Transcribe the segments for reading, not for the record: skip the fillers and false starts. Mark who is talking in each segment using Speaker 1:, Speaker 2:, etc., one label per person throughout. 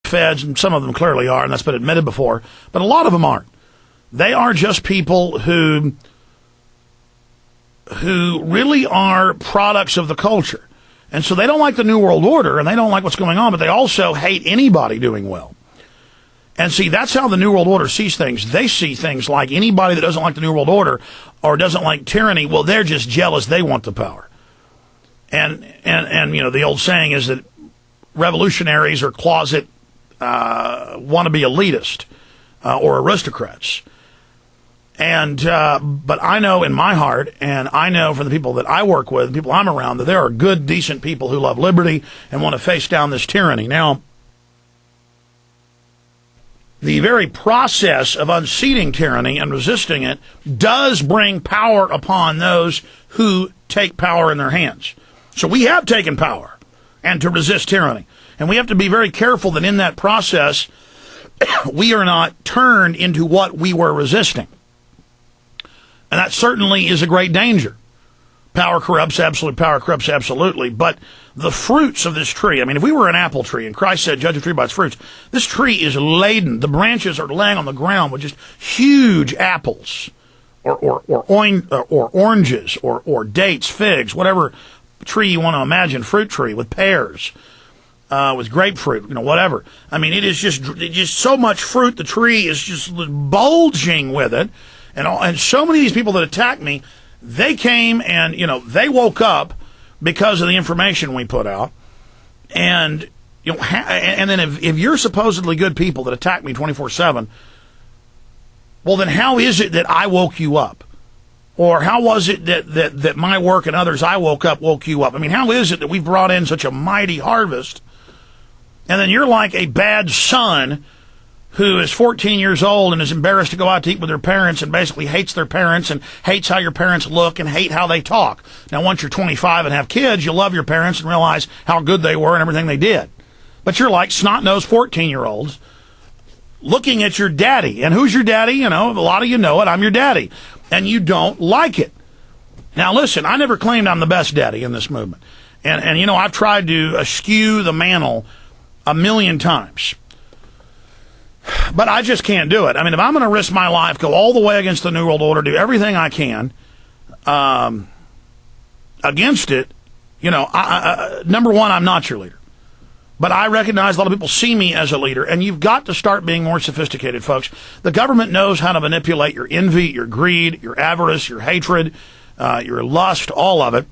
Speaker 1: feds, and some of them clearly are, and that's been admitted before, but a lot of them aren't. They are just people who really are products of the culture. And so they don't like the New World Order, and they don't like what's going on, but they also hate anybody doing well. And see, that's how the New World Order sees things. They see things like anybody that doesn't like the New World Order or doesn't like tyranny, well, they're just jealous. They want the power. And you know, the old saying is that revolutionaries are closet wannabe elitist or aristocrats. And but I know in my heart, and I know from the people that I work with, the people I'm around, that there are good, decent people who love liberty and want to face down this tyranny. Now, the very process of unseating tyranny and resisting it does bring power upon those who take power in their hands. So we have taken power and to resist tyranny. And we have to be very careful that in that process, we are not turned into what we were resisting. And that certainly is a great danger. Power corrupts absolutely. But the fruits of this tree, I mean, if we were an apple tree, and Christ said, judge a tree by its fruits, this tree is laden. The branches are laying on the ground with just huge apples, or oranges, or dates, figs, whatever tree you want to imagine, fruit tree, with pears, with grapefruit, you know, whatever. I mean, it is just so much fruit. The tree is just bulging with it. And so many of these people that attack me, they came and, you know, they woke up because of the information we put out. And, you know, and then if you're supposedly good people that attack me 24/7, well, then how is it that I woke you up? Or how was it that my work and others I woke you up? I mean, how is it that we've brought in such a mighty harvest, and then you're like a bad son who is 14 years old and is embarrassed to go out to eat with their parents and basically hates their parents and hates how your parents look and hate how they talk. Now, once you're 25 and have kids, you love your parents and realize how good they were and everything they did. But you're like snot-nosed 14-year-olds looking at your daddy. And who's your daddy? You know, a lot of you know it. I'm your daddy. And you don't like it. Now, listen, I never claimed I'm the best daddy in this movement. And you know, I've tried to eschew the mantle a million times. But I just can't do it. I mean, if I'm going to risk my life, go all the way against the New World Order, do everything I can against it, you know, number one, I'm not your leader. But I recognize a lot of people see me as a leader, and you've got to start being more sophisticated, folks. The government knows how to manipulate your envy, your greed, your avarice, your hatred, your lust, all of it.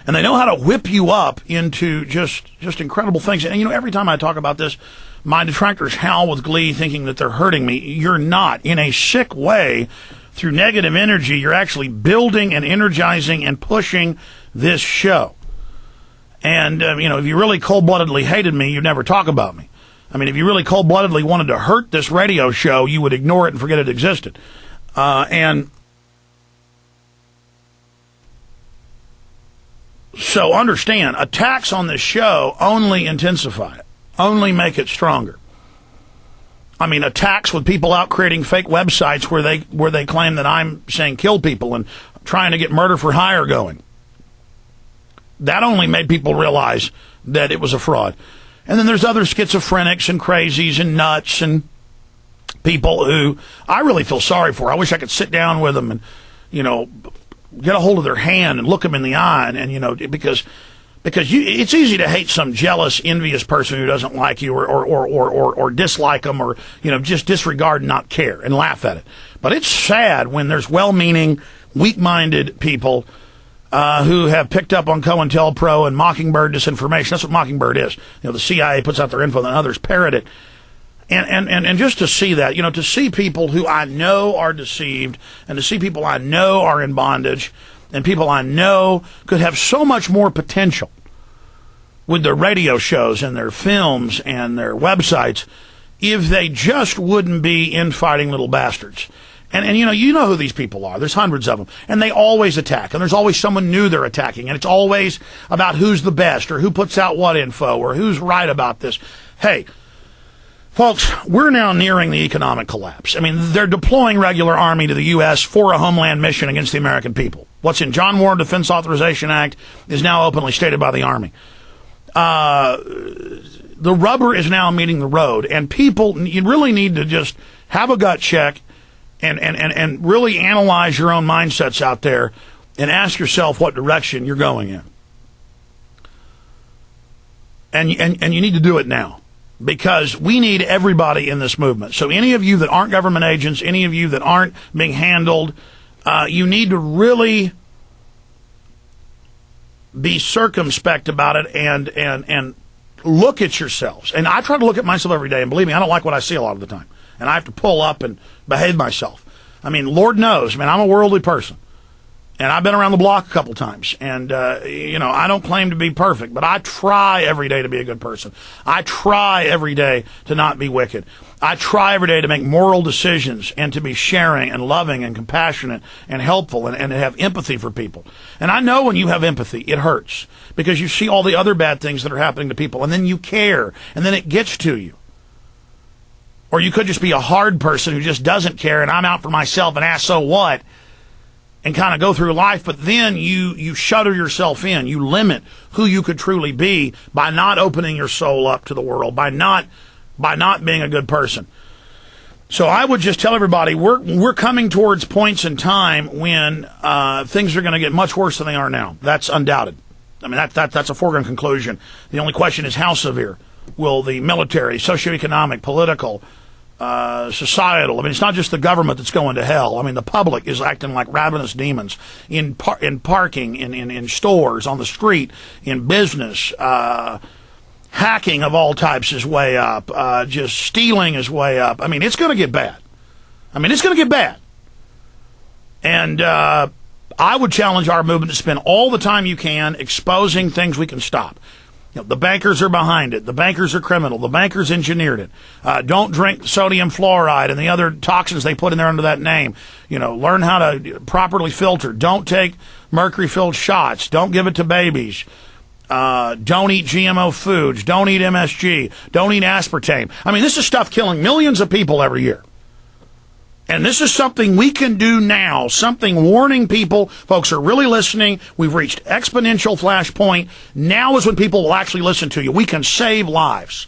Speaker 1: And they know how to whip you up into just incredible things. And, you know, every time I talk about this, my detractors howl with glee thinking that they're hurting me. You're not. In a sick way, through negative energy, you're actually building and energizing and pushing this show. And, you know, if you really cold-bloodedly hated me, you'd never talk about me. I mean, if you really cold-bloodedly wanted to hurt this radio show, you would ignore it and forget it existed. And so understand, attacks on this show only intensify it, only make it stronger. I mean, attacks with people out creating fake websites where they claim that I'm saying kill people and trying to get murder for hire going. That only made people realize that it was a fraud. And then there's other schizophrenics and crazies and nuts and people who I really feel sorry for. I wish I could sit down with them and, you know, get a hold of their hand and look them in the eye and you know, because it's easy to hate some jealous, envious person who doesn't like you or dislike them or, you know, just disregard and not care and laugh at it. But it's sad when there's well-meaning, weak-minded people who have picked up on COINTELPRO and Mockingbird disinformation. That's what Mockingbird is. You know, the CIA puts out their info and others parrot it. And just to see that, you know, to see people who I know are deceived and to see people I know are in bondage and people I know could have so much more potential with their radio shows and their films and their websites if they just wouldn't be infighting little bastards. And you know who these people are. There's hundreds of them. And they always attack. And there's always someone new they're attacking. And it's always about who's the best or who puts out what info or who's right about this. Hey, folks, we're now nearing the economic collapse. I mean, they're deploying regular army to the U.S. for a homeland mission against the American people. What's in John Warren Defense Authorization Act is now openly stated by the Army. the rubber is now meeting the road, and people, you really need to just have a gut check and really analyze your own mindsets out there and ask yourself what direction you're going in. And you need to do it now, because we need everybody in this movement. So any of you that aren't government agents, any of you that aren't being handled, you need to really be circumspect about it and look at yourselves. And I try to look at myself every day, and believe me, I don't like what I see a lot of the time. And I have to pull up and behave myself. I mean, Lord knows, man, I'm a worldly person. And I've been around the block a couple times. And, I don't claim to be perfect, but I try every day to be a good person. I try every day to not be wicked. I try every day to make moral decisions and to be sharing and loving and compassionate and helpful and to have empathy for people. And I know when you have empathy, it hurts, because you see all the other bad things that are happening to people, and then you care, and then it gets to you. Or you could just be a hard person who just doesn't care, and I'm out for myself and so what, and kind of go through life, but then you shutter yourself in. You limit who you could truly be by not opening your soul up to the world, by not being a good person. So I would just tell everybody, we're coming towards points in time when things are going to get much worse than they are now. That's undoubted. I mean, that's a foregone conclusion. The only question is, how severe will the military, socioeconomic, political, societal, I mean, it's not just the government that's going to hell. I mean, the public is acting like ravenous demons in parking, in stores, on the street, in business. Hacking of all types is way up. Just stealing is way up. I mean, it's going to get bad. And I would challenge our movement to spend all the time you can exposing things we can stop. The bankers are behind it. The bankers are criminal. The bankers engineered it. Don't drink sodium fluoride and the other toxins they put in there under that name. Learn how to properly filter. Don't take mercury-filled shots. Don't give it to babies. Don't eat GMO foods. Don't eat MSG. Don't eat aspartame. I mean, this is stuff killing millions of people every year. And this is something we can do now, something warning people. Folks are really listening. We've reached exponential flashpoint. Now is when people will actually listen to you. We can save lives.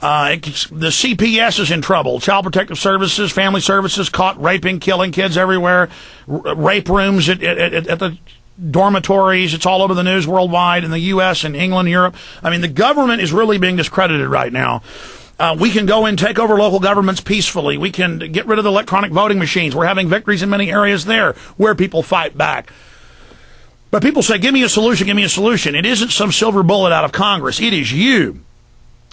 Speaker 1: The CPS is in trouble. Child Protective Services, Family Services, caught raping, killing kids everywhere. Rape rooms at the dormitories. It's all over the news worldwide, in the U.S. and England, Europe. I mean, the government is really being discredited right now. We can go and take over local governments peacefully. We can get rid of the electronic voting machines. We're having victories in many areas there where people fight back. But people say, give me a solution, give me a solution. It isn't some silver bullet out of Congress. It is you.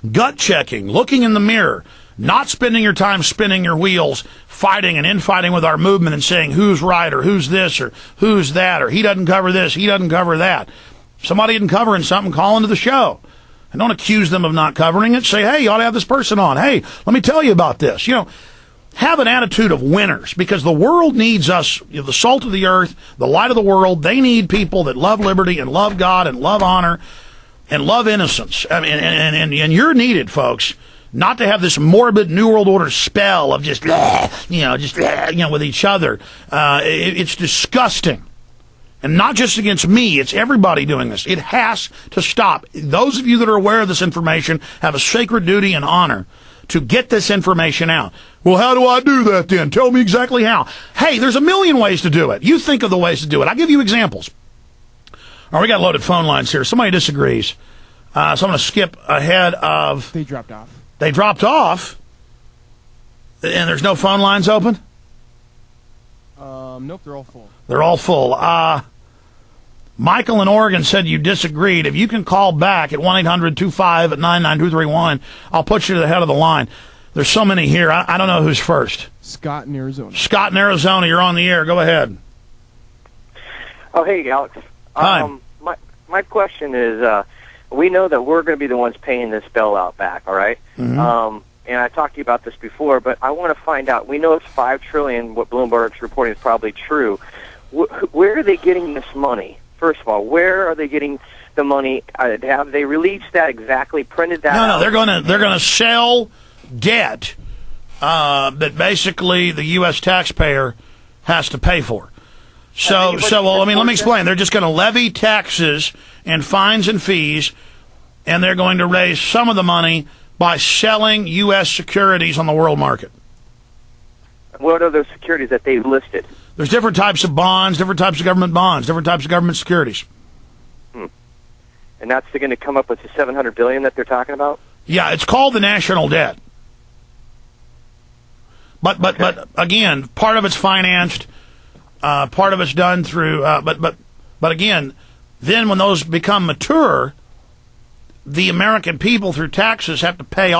Speaker 1: Gut checking, looking in the mirror, not spending your time spinning your wheels, fighting and infighting with our movement and saying who's right or who's this or who's that or he doesn't cover this, he doesn't cover that. If somebody isn't covering something, call into the show. And don't accuse them of not covering it. Say, hey, you ought to have this person on. Hey, let me tell you about this. Have an attitude of winners, because the world needs us, the salt of the earth, the light of the world. They need people that love liberty and love God and love honor and love innocence. I mean, and you're needed, folks, not to have this morbid New World Order spell of just with each other. It's disgusting. And not just against me, it's everybody doing this. It has to stop. Those of you that are aware of this information have a sacred duty and honor to get this information out. Well, how do I do that then? Tell me exactly how. Hey, there's a million ways to do it. You think of the ways to do it. I'll give you examples. All right, we got loaded phone lines here. Somebody disagrees. So I'm going to skip ahead of...
Speaker 2: They dropped off.
Speaker 1: They dropped off? And there's no phone lines open?
Speaker 2: Nope, they're all full.
Speaker 1: They're all full. Michael in Oregon said you disagreed. If you can call back at 1-800-25-99231, I'll put you to the head of the line. There's so many here. I don't know who's first.
Speaker 2: Scott in Arizona.
Speaker 1: Scott in Arizona, you're on the air. Go ahead.
Speaker 3: Oh, hey, Alex.
Speaker 1: Hi.
Speaker 3: My question is, we know that we're going to be the ones paying this bailout back, all right?
Speaker 1: Mm-hmm.
Speaker 3: And I talked to you about this before, but I want to find out. We know it's $5 trillion. What Bloomberg's reporting is probably true. Where are they getting this money? First of all, where are they getting the money? Have they released that exactly? Printed that?
Speaker 1: No, they're going to sell debt that basically the U.S. taxpayer has to pay for. Let me explain. They're just going to levy taxes and fines and fees and they're going to raise some of the money by selling U.S. securities on the world market.
Speaker 3: What are those securities that they've listed?
Speaker 1: There's different types of bonds, different types of government bonds, different types of government securities.
Speaker 3: And that's going to come up with the $700 billion that they're talking about?
Speaker 1: Yeah, it's called the national debt. But again, part of it's financed, part of it's done through. But again, then when those become mature, the American people through taxes have to pay